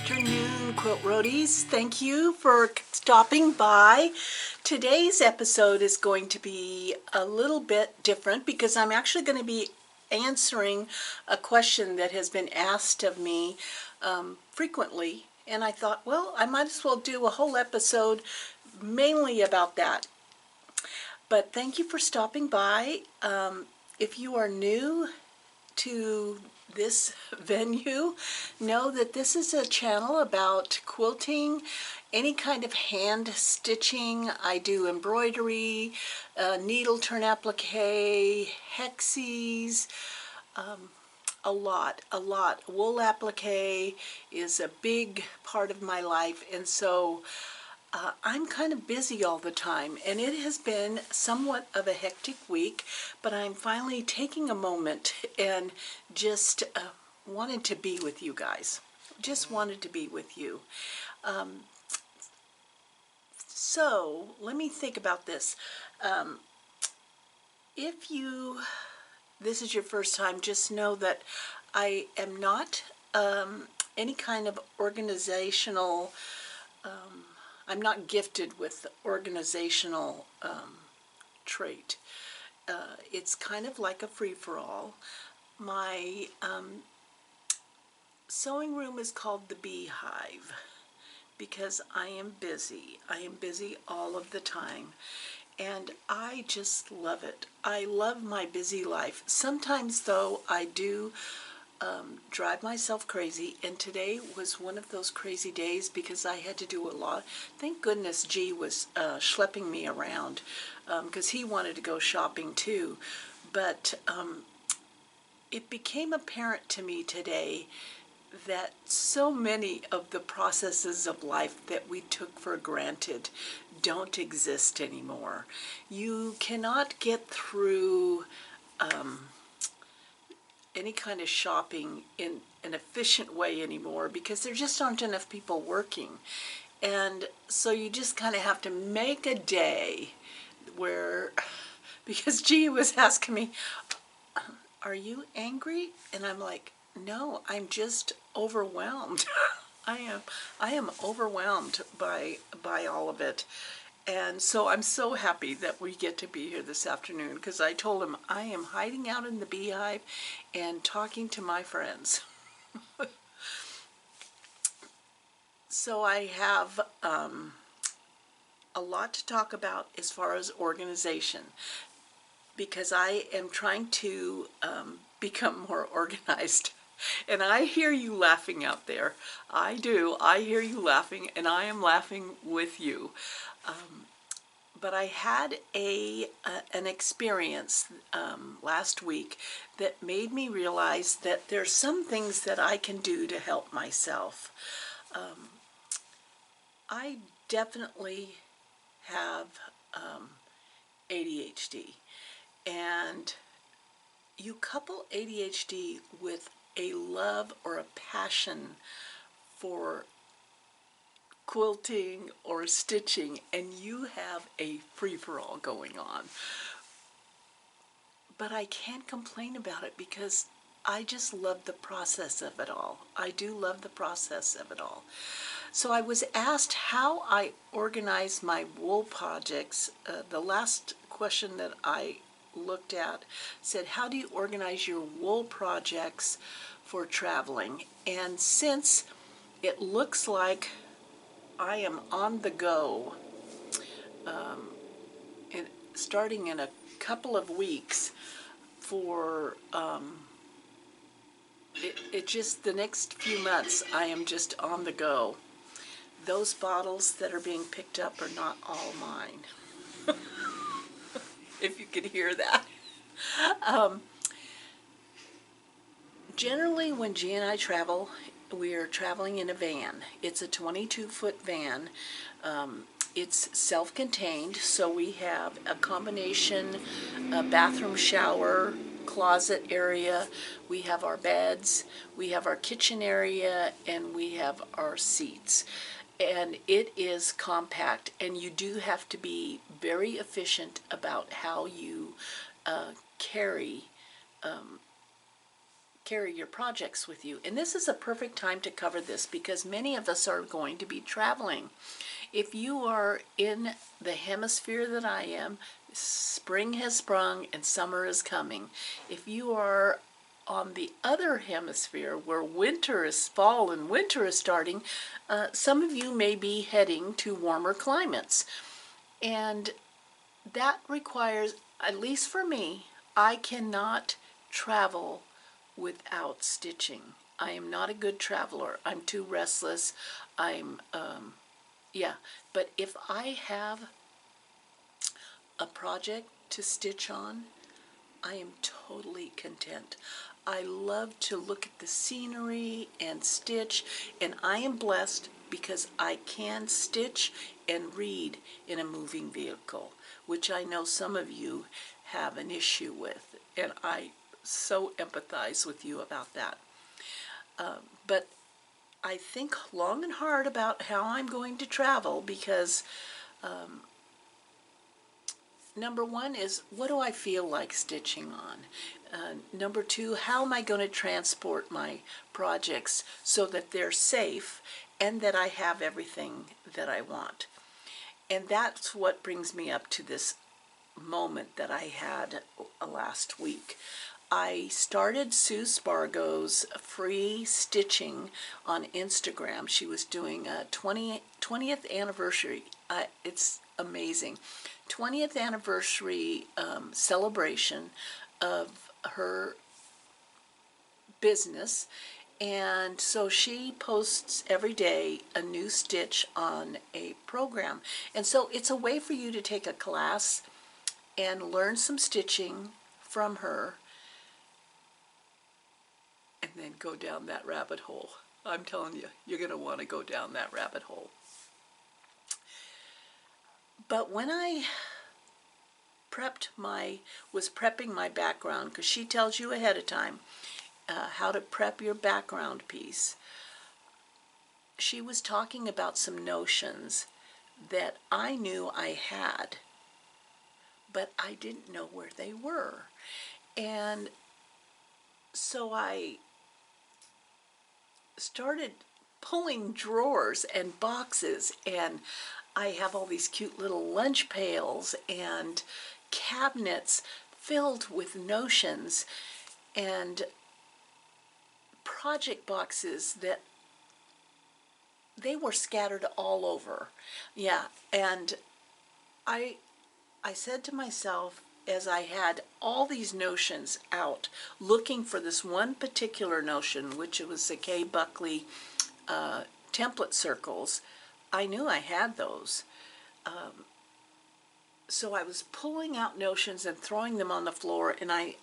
afternoon, Quilt Roadies. Thank you for stopping by. Today's episode is going to be a little bit different because I'm actually going to be answering a question that has been asked of me frequently. And I thought, well, I might as well do a whole episode mainly about that. But thank you for stopping by. If you are new to this venue, know that this is a channel about quilting, any kind of hand stitching. I do embroidery, needle turn applique, hexies, a lot. Wool applique is a big part of my life, and so I'm kind of busy all the time, and it has been somewhat of a hectic week, but I'm finally taking a moment and just wanted to be with you guys. Just wanted to be with you. So let me think about this. If this is your first time, just know that I am not any kind of organizational I'm not gifted with organizational trait. It's kind of like a free-for-all. My sewing room is called the Beehive because I am busy. I am busy all of the time, and I just love it. I love my busy life. Sometimes, though, I do drive myself crazy, and today was one of those crazy days because I had to do a lot. Thank goodness G was schlepping me around because he wanted to go shopping too, but it became apparent to me today that so many of the processes of life that we took for granted don't exist anymore. You cannot get through any kind of shopping in an efficient way anymore because there just aren't enough people working. And so you just kind of have to make a day where, because G was asking me, are you angry? And I'm like, no, I'm just overwhelmed. I am overwhelmed by all of it. And so I'm so happy that we get to be here this afternoon because I told him I am hiding out in the Beehive and talking to my friends. So I have a lot to talk about as far as organization because I am trying to become more organized. And I hear you laughing out there. I do. I hear you laughing, and I am laughing with you. But I had an experience last week that made me realize that there's some things that I can do to help myself. I definitely have ADHD, and you couple ADHD with a love or a passion for quilting or stitching, and you have a free-for-all going on. But I can't complain about it because I just love the process of it all. I do love the process of it all. So I was asked how I organize my wool projects. The last question that I looked at said, how do you organize your wool projects for traveling? And since it looks like I am on the go, starting in a couple of weeks for it just the next few months I am just on the go. Those bottles that are being picked up are not all mine. If you could hear that. Generally when G and I travel, we are traveling in a van. It's a 22-foot van. It's self-contained, so we have a combination bathroom, shower, closet area. We have our beds, we have our kitchen area, and we have our seats. And it is compact, and you do have to be very efficient about how you carry carry your projects with you. And this is a perfect time to cover this because many of us are going to be traveling. If you are in the hemisphere that I am, spring has sprung and summer is coming. If you are on the other hemisphere where winter is fall and winter is starting, some of you may be heading to warmer climates. And that requires, at least for me, I cannot travel without stitching. I am not a good traveler. I'm too restless. Yeah. But if I have a project to stitch on, I am totally content. I love to look at the scenery and stitch, and I am blessed because I can stitch and read in a moving vehicle, which I know some of you have an issue with, and I so empathize with you about that. But I think long and hard about how I'm going to travel because number one is, what do I feel like stitching on? Number two, how am I going to transport my projects so that they're safe and that I have everything that I want? And that's what brings me up to this moment that I had last week. I started Sue Spargo's free stitching on Instagram. She was doing a 20th anniversary. It's amazing. 20th anniversary celebration of her business. And so she posts every day a new stitch on a program. And so it's a way for you to take a class and learn some stitching from her and then go down that rabbit hole. I'm telling you, you're going to want to go down that rabbit hole. But when I was prepping my background, because she tells you ahead of time how to prep your background piece, she was talking about some notions that I knew I had, but I didn't know where they were. And so I started pulling drawers and boxes, and I have all these cute little lunch pails and cabinets filled with notions and project boxes that they were scattered all over. Yeah, and I said to myself, as I had all these notions out, looking for this one particular notion, which was the Kay Buckley template circles, I knew I had those. So I was pulling out notions and throwing them on the floor, and I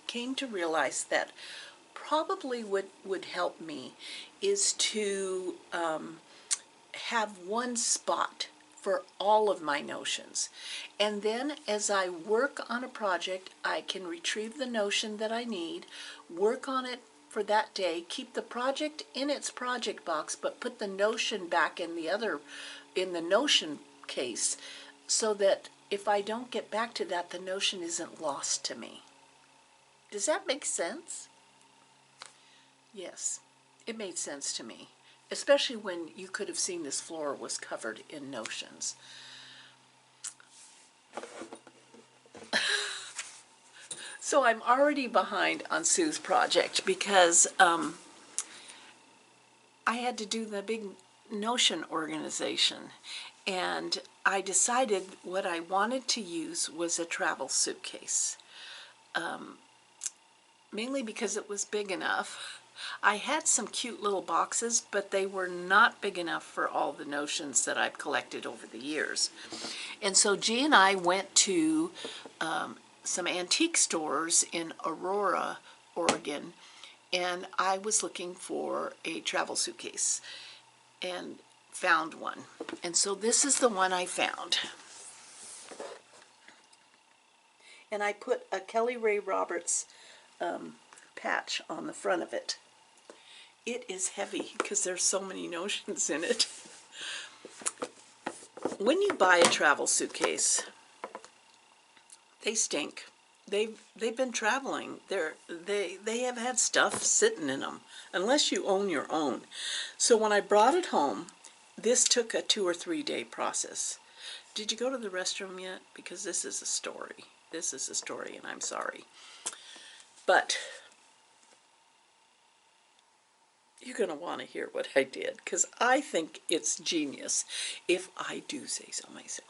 came to realize that probably what would help me is to have one spot for all of my notions. And then as I work on a project, I can retrieve the notion that I need, work on it for that day, keep the project in its project box, but put the notion back in the notion case, so that if I don't get back to that, the notion isn't lost to me. Does that make sense? Yes, it made sense to me, especially when you could have seen this floor was covered in notions. So I'm already behind on Sue's project because I had to do the big notion organization, and I decided what I wanted to use was a travel suitcase, mainly because it was big enough. I had some cute little boxes, but they were not big enough for all the notions that I've collected over the years. And so G and I went to some antique stores in Aurora, Oregon, and I was looking for a travel suitcase and found one. And so this is the one I found. And I put a Kelly Ray Roberts patch on the front of it. It is heavy because there's so many notions in it. When you buy a travel suitcase, they stink. they've been traveling. They have had stuff sitting in them, unless you own your own. So when I brought it home, this took a 2 or 3 day process. Did you go to the restroom yet? Because this is a story. This is a story, and I'm sorry. But you're going to want to hear what I did, because I think it's genius, if I do say so myself.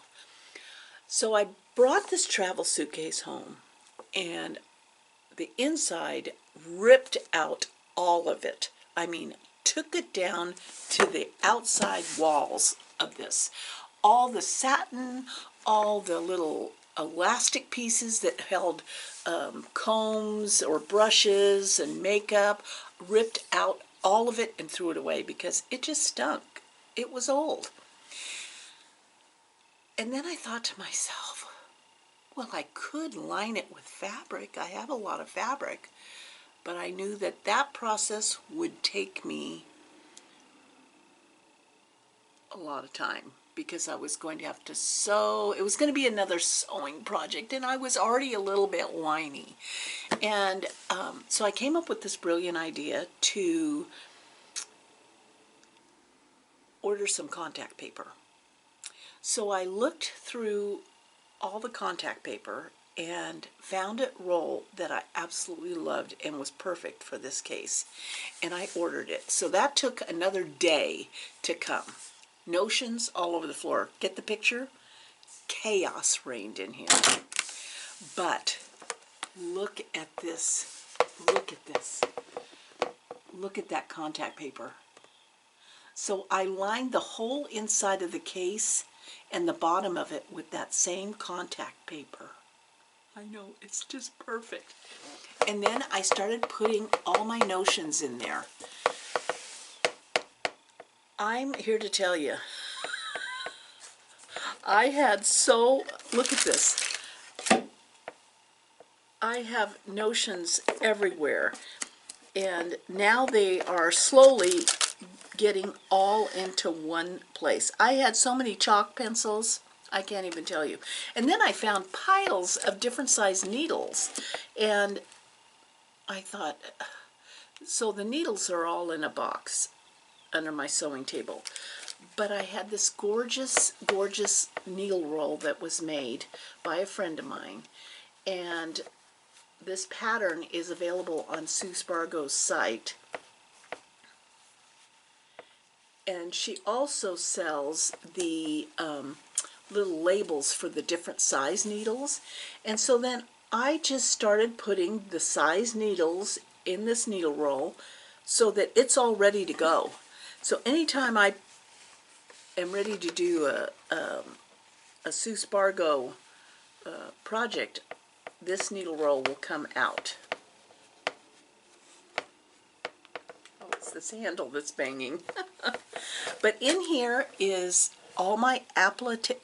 So I brought this travel suitcase home, and the inside ripped out all of it. I mean, took it down to the outside walls of this. All the satin, all the little elastic pieces that held combs or brushes and makeup, ripped out all of it and threw it away because it just stunk. It was old. And then I thought to myself, well, I could line it with fabric. I have a lot of fabric. But I knew that that process would take me a lot of time because I was going to have to sew. It was going to be another sewing project, and I was already a little bit whiny. And so I came up with this brilliant idea to order some contact paper. So I looked through all the contact paper and found a roll that I absolutely loved and was perfect for this case. And I ordered it. So that took another day to come. Notions all over the floor. Get the picture? Chaos reigned in here. But look at this. Look at this. Look at that contact paper. So I lined the whole inside of the case and the bottom of it with that same contact paper. I know, it's just perfect. And then I started putting all my notions in there. I'm here to tell you, look at this. I have notions everywhere. And now they are slowly getting all into one place. I had so many chalk pencils, I can't even tell you. And then I found piles of different size needles. And I thought, so the needles are all in a box under my sewing table. But I had this gorgeous, gorgeous needle roll that was made by a friend of mine. And this pattern is available on Sue Spargo's site. And she also sells the little labels for the different size needles. And so then I just started putting the size needles in this needle roll so that it's all ready to go. So anytime I am ready to do a Sue Spargo project, this needle roll will come out. Oh, it's this handle that's banging. But in here is all my applique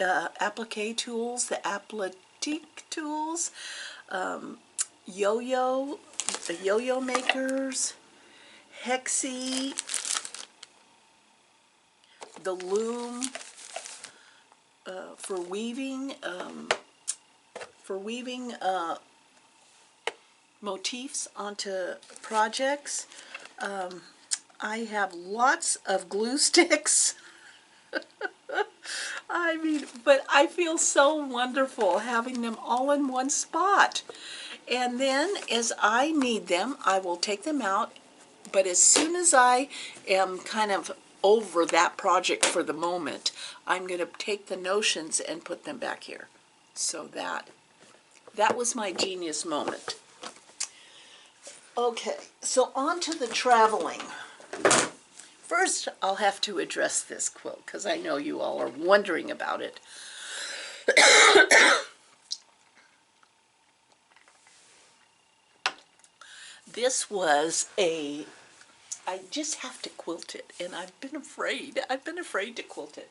tools, the applique tools, the yo-yo makers, hexie, the loom for weaving motifs onto projects. I have lots of glue sticks. I mean, but I feel so wonderful having them all in one spot. And then as I need them, I will take them out. But as soon as I am kind of over that project for the moment, I'm going to take the notions and put them back here. So that was my genius moment. Okay, so on to the traveling. First, I'll have to address this quilt because I know you all are wondering about it. This was I just have to quilt it, and I've been afraid to quilt it.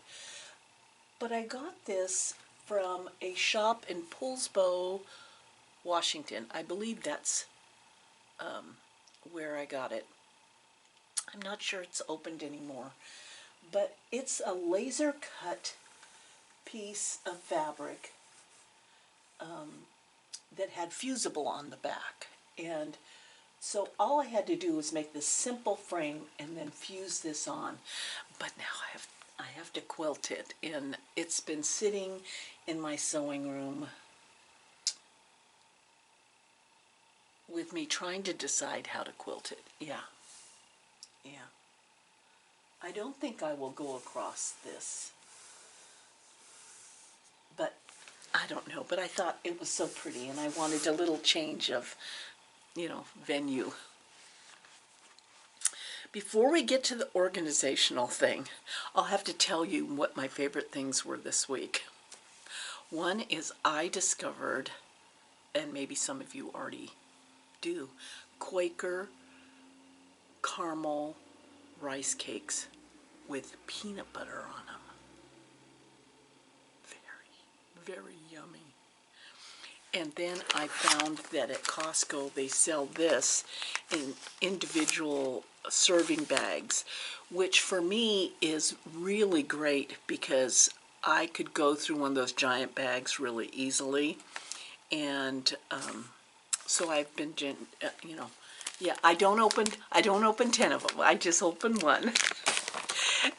But I got this from a shop in Poulsbo, Washington. I believe that's where I got it. I'm not sure it's opened anymore, but it's a laser cut piece of fabric that had fusible on the back. And so all I had to do was make this simple frame and then fuse this on. But now I have to quilt it, and it's been sitting in my sewing room with me trying to decide how to quilt it. Yeah. I don't think I will go across this, but I don't know. But I thought it was so pretty, and I wanted a little change of, venue. Before we get to the organizational thing, I'll have to tell you what my favorite things were this week. One is I discovered, and maybe some of you already do, Quaker caramel rice cakes with peanut butter on them. Very, very yummy. And then I found that at Costco they sell this in individual serving bags, which for me is really great because I could go through one of those giant bags really easily. And so I've been, yeah, I don't open 10 of them. I just open one.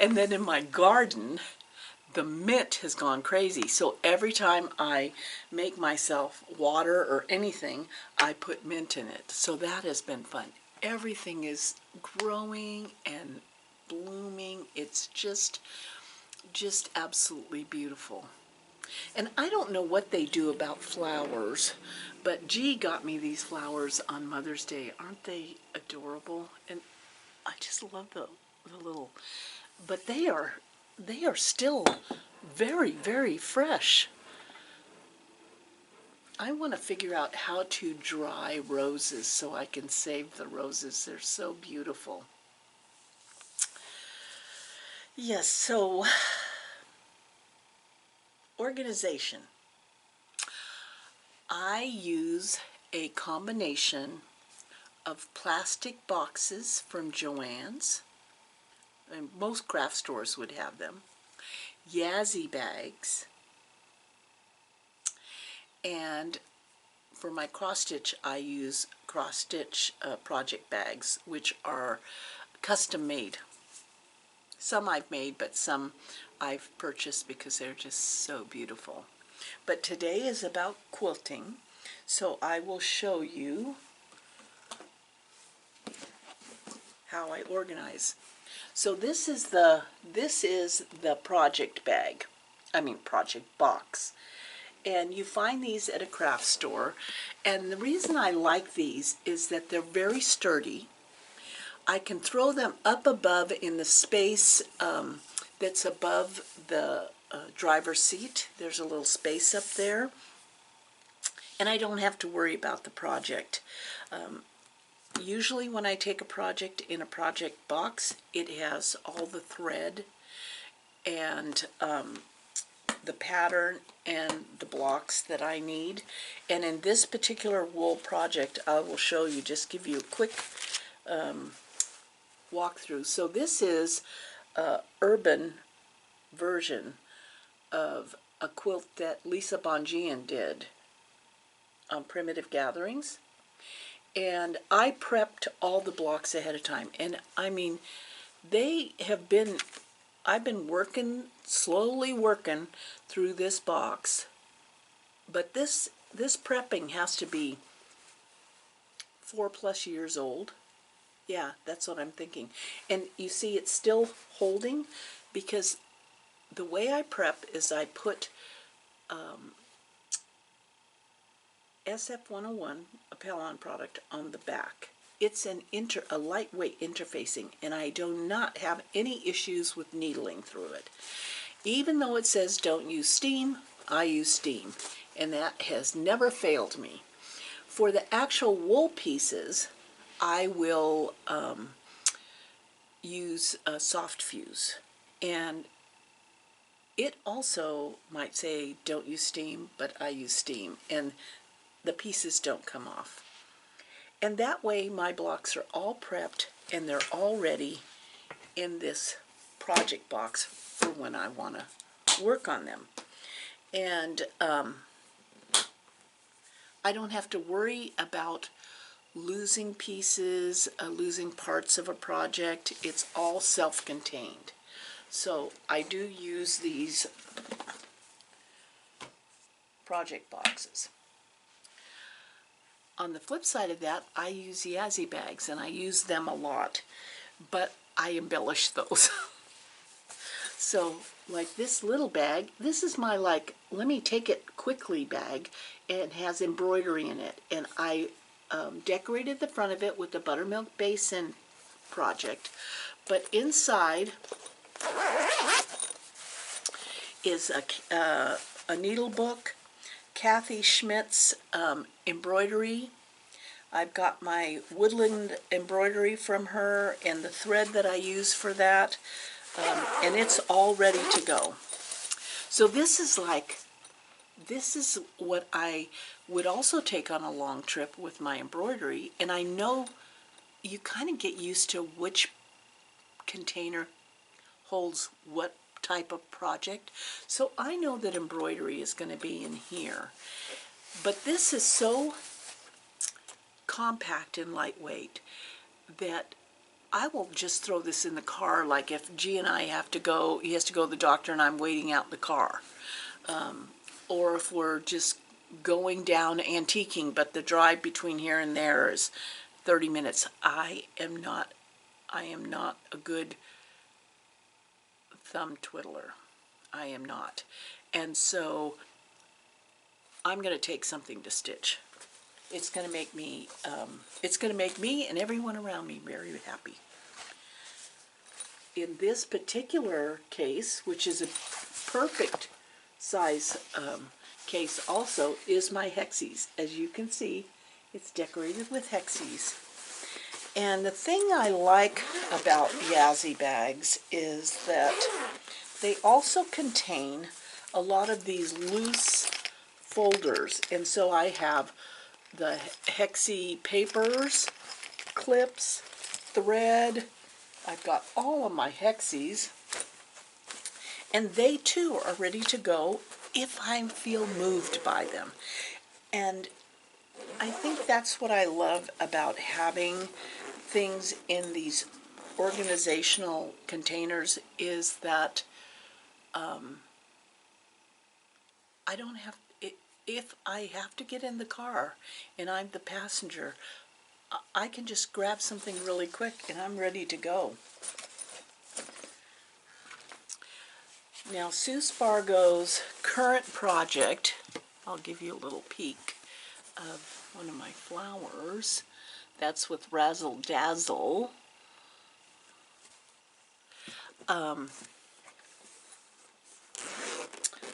And then in my garden, the mint has gone crazy. So every time I make myself water or anything, I put mint in it. So that has been fun. Everything is growing and blooming. It's just absolutely beautiful. And I don't know what they do about flowers, but G got me these flowers on Mother's Day. Aren't they adorable? And I just love the little, but they are still very, very fresh. I want to figure out how to dry roses so I can save the roses. They're so beautiful. Yes, so organization. I use a combination of plastic boxes from Joann's, and most craft stores would have them, Yazzie bags, and for my cross stitch I use cross stitch project bags, which are custom made. Some I've made, but some I've purchased because they're just so beautiful. But today is about quilting, so I will show you how I organize. So this is the project bag, project box. And you find these at a craft store. And the reason I like these is that they're very sturdy. I can throw them up above in the space that's above the driver's seat. There's a little space up there. And I don't have to worry about the project. Usually when I take a project in a project box, it has all the thread and the pattern and the blocks that I need. And in this particular wool project, I will show you, just give you a quick walkthrough. So this is an urban version of a quilt that Lisa Bongian did on Primitive Gatherings. And I prepped all the blocks ahead of time. And I mean, I've been slowly working through this box. But this prepping has to be 4+ years old. Yeah, that's what I'm thinking. And you see it's still holding because the way I prep is I put SF101, a Pellon product, on the back. It's a lightweight interfacing, and I do not have any issues with needling through it. Even though it says don't use steam, I use steam, and that has never failed me. For the actual wool pieces, I will use a soft fuse, and it also might say don't use steam, but I use steam, and the pieces don't come off. And that way my blocks are all prepped and they're all ready in this project box for when I want to work on them. And I I don't have to worry about losing pieces, losing parts of a project. It's all self-contained. So I do use these project boxes. On the flip side of that, I use Yazzie bags, and I use them a lot, but I embellish those. So like this little bag, this is my like, let me take it quickly bag, and it has embroidery in it, and I decorated the front of it with the buttermilk basin project, but inside is a needle book, Kathy Schmidt's embroidery. I've got my woodland embroidery from her and the thread that I use for that, and it's all ready to go. So this is what I would also take on a long trip with my embroidery, and I know you kind of get used to which container holds what type of project. So I know that embroidery is going to be in here. But this is so compact and lightweight that I will just throw this in the car, like if G and I have to go, he has to go to the doctor and I'm waiting out in the car. Or if we're just going down antiquing, but the drive between here and there is 30 minutes. I am not a good thumb twiddler. I am not. And so I'm going to take something to stitch. It's going to make me and everyone around me very happy. In this particular case, which is a perfect size case also, is my hexies. As you can see, it's decorated with hexies. And the thing I like about Yazzie bags is that they also contain a lot of these loose folders. And so I have the hexie papers, clips, thread. I've got all of my hexies. And they too are ready to go if I feel moved by them. And I think that's what I love about having things in these organizational containers, is that I don't have, if I have to get in the car and I'm the passenger, I can just grab something really quick and I'm ready to go. Now Sue Spargo's current project, I'll give you a little peek of one of my flowers. That's with Razzle Dazzle.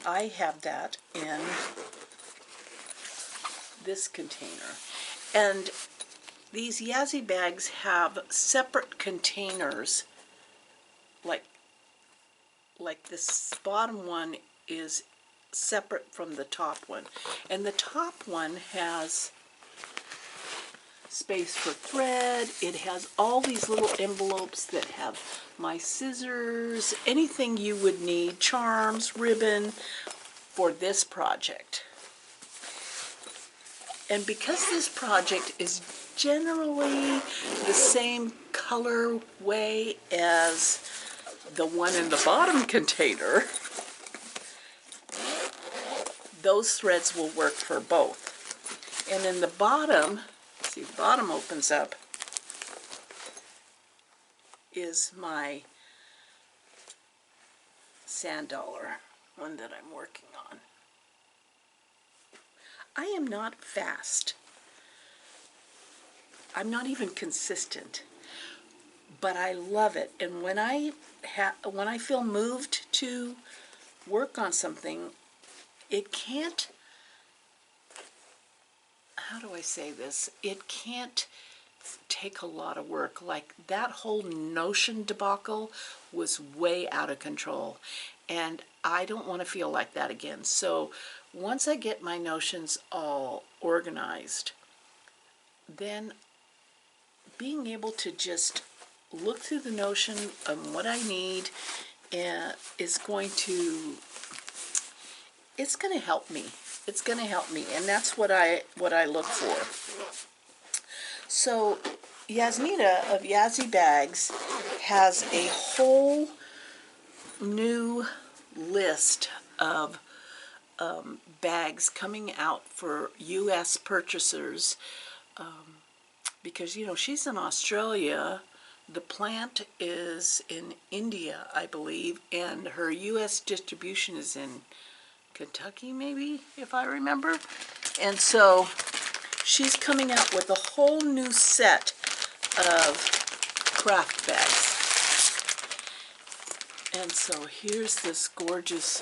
I have that in this container. And these Yazzie bags have separate containers, like this bottom one is separate from the top one. And the top one has space for thread. It has all these little envelopes that have my scissors, anything you would need, charms, ribbon for this project. And because this project is generally the same color way as the one in the bottom container, those threads will work for both. And in the bottom, see, the bottom opens up, is my sand dollar, one that I'm working on. I am not fast. I'm not even consistent, but I love it. And when I feel moved to work on something, it can't, how do I say this? It can't take a lot of work. Like that whole Notion debacle was way out of control, and I don't want to feel like that again. So once I get my Notions all organized, then being able to just look through the Notion of what I need is going to, it's going to help me. It's going to help me, and that's what I look for. So Yasmina of Yazzie Bags has a whole new list of bags coming out for U.S. purchasers, because, you know, she's in Australia. The plant is in India, I believe, and her U.S. distribution is in Kentucky, maybe, if I remember. And so she's coming out with a whole new set of craft bags. And so here's this gorgeous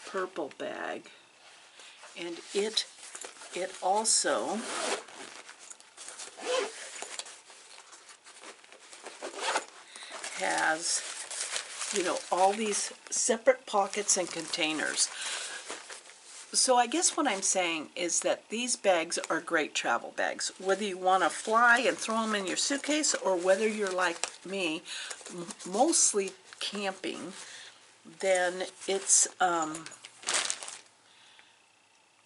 purple bag, and it also has, you know, all these separate pockets and containers. So I guess what I'm saying is that these bags are great travel bags. Whether you want to fly and throw them in your suitcase, or whether you're like me, mostly camping, then it's,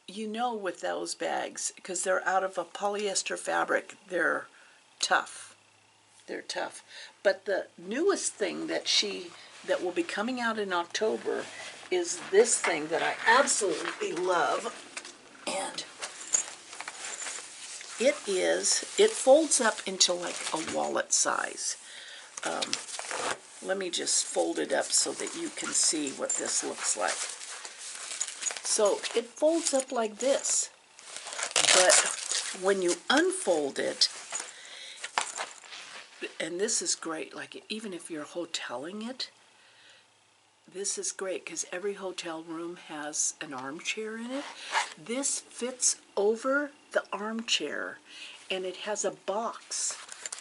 you know, with those bags, because they're out of a polyester fabric, they're tough. They're tough. But the newest thing that will be coming out in October is this thing that I absolutely love. And it folds up into like a wallet size. Let me just fold it up so that you can see what this looks like. So it folds up like this, but when you unfold it, and this is great, like even if you're hoteling it, this is great because every hotel room has an armchair in it. This fits over the armchair, and it has a box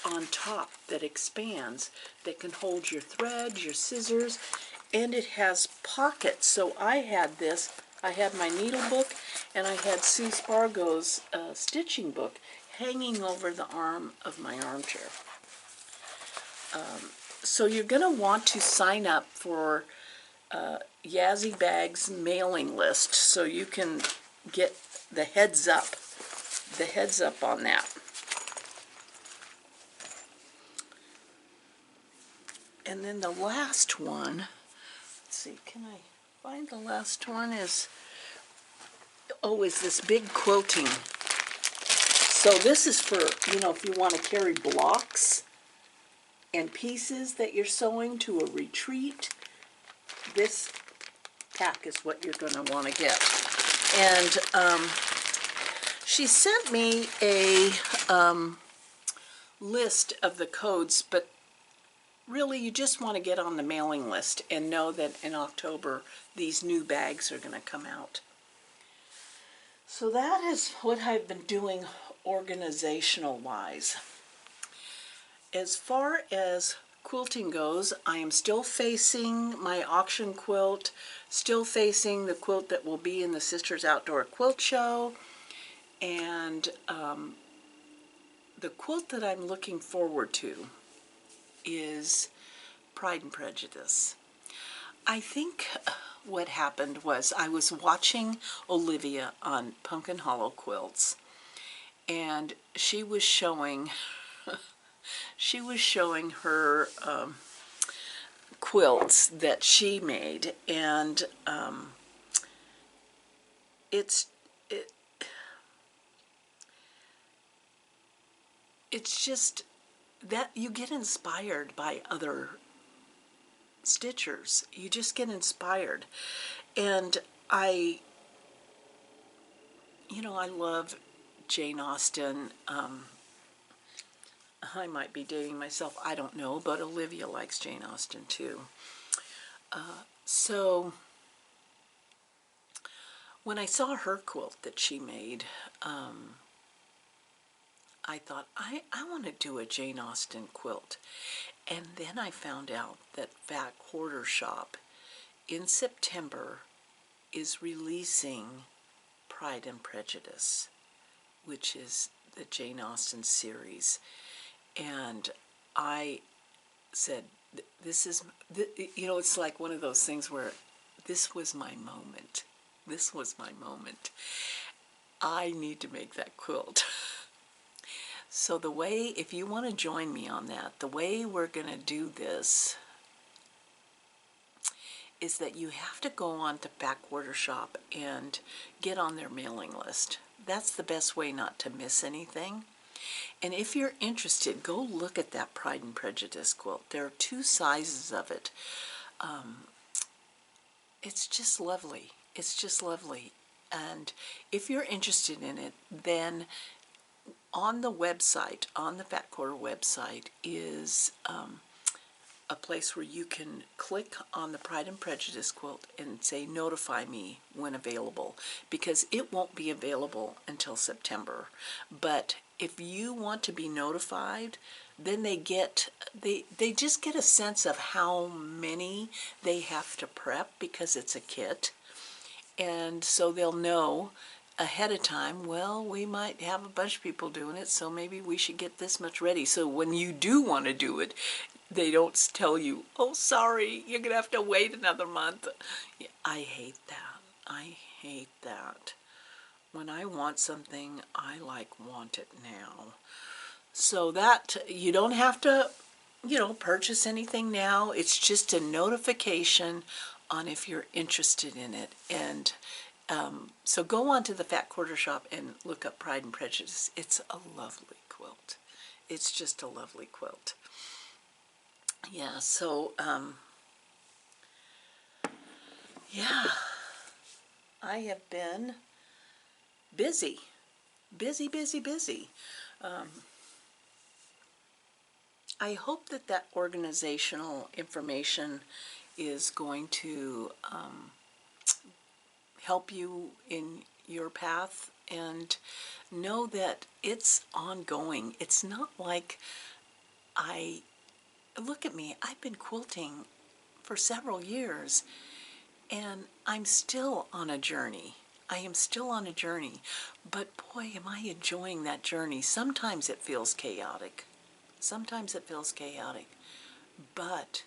on top that expands, that can hold your thread, your scissors, and it has pockets. So I had my needle book, and I had Sue Spargo's stitching book hanging over the arm of my armchair. So you're going to want to sign up for Yazzie Bags mailing list so you can get the heads up on that. And then the last one, let's see, can I find the last one, is this big quilting. So this is for, you know, if you want to carry blocks and pieces that you're sewing to a retreat, this pack is what you're going to want to get. And she sent me a list of the codes, but really you just want to get on the mailing list and know that in October these new bags are going to come out. So that is what I've been doing organizational wise. As far as quilting goes, I am still facing my auction quilt, still facing the quilt that will be in the Sisters Outdoor Quilt Show, and the quilt that I'm looking forward to is Pride and Prejudice. I think what happened was I was watching Olivia on Pumpkin Hollow Quilts, and she was showing her quilts that she made, and it's just that you get inspired by other stitchers. You just get inspired. And I love Jane Austen. I might be dating myself, I don't know, but Olivia likes Jane Austen too. So when I saw her quilt that she made, I thought, I want to do a Jane Austen quilt. And then I found out that Fat Quarter Shop in September is releasing Pride and Prejudice, which is the Jane Austen series. And I said, this is, it's like one of those things where this was my moment. this was my moment. I need to make that quilt. So the way, if you want to join me on that, the way we're going to do this is that you have to go on to Backwater Shop and get on their mailing list. That's the best way not to miss anything. And if you're interested, go look at that Pride and Prejudice quilt. There are 2 sizes of it. It's just lovely. It's just lovely. And if you're interested in it, then on the website, on the Fat Quarter website, is a place where you can click on the Pride and Prejudice quilt and say notify me when available, because it won't be available until September. But if you want to be notified, then they just get a sense of how many they have to prep, because it's a kit. And so they'll know ahead of time, well, we might have a bunch of people doing it, so maybe we should get this much ready. So when you do want to do it, they don't tell you, oh, sorry, you're going to have to wait another month. Yeah, I hate that. I hate that. When I want something, I want it now. So that you don't have to, purchase anything now. It's just a notification on if you're interested in it. And so go on to the Fat Quarter Shop and look up Pride and Prejudice. It's a lovely quilt. It's just a lovely quilt. Yeah, so, yeah, I have been busy. Busy, busy, busy. I hope that that organizational information is going to help you in your path, and know that it's ongoing. It's not like look at me, I've been quilting for several years, and I'm still on a journey. I am still on a journey, but boy, am I enjoying that journey. Sometimes it feels chaotic. Sometimes it feels chaotic, but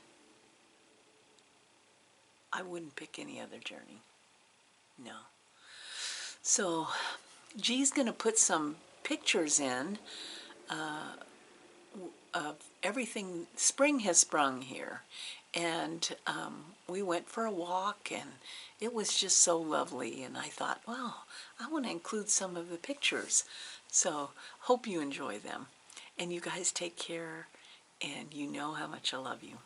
I wouldn't pick any other journey. No. So, G's going to put some pictures in of everything. Spring has sprung here, and we went for a walk, and it was just so lovely, and I thought, well, I want to include some of the pictures. So, hope you enjoy them. And you guys take care, and you know how much I love you.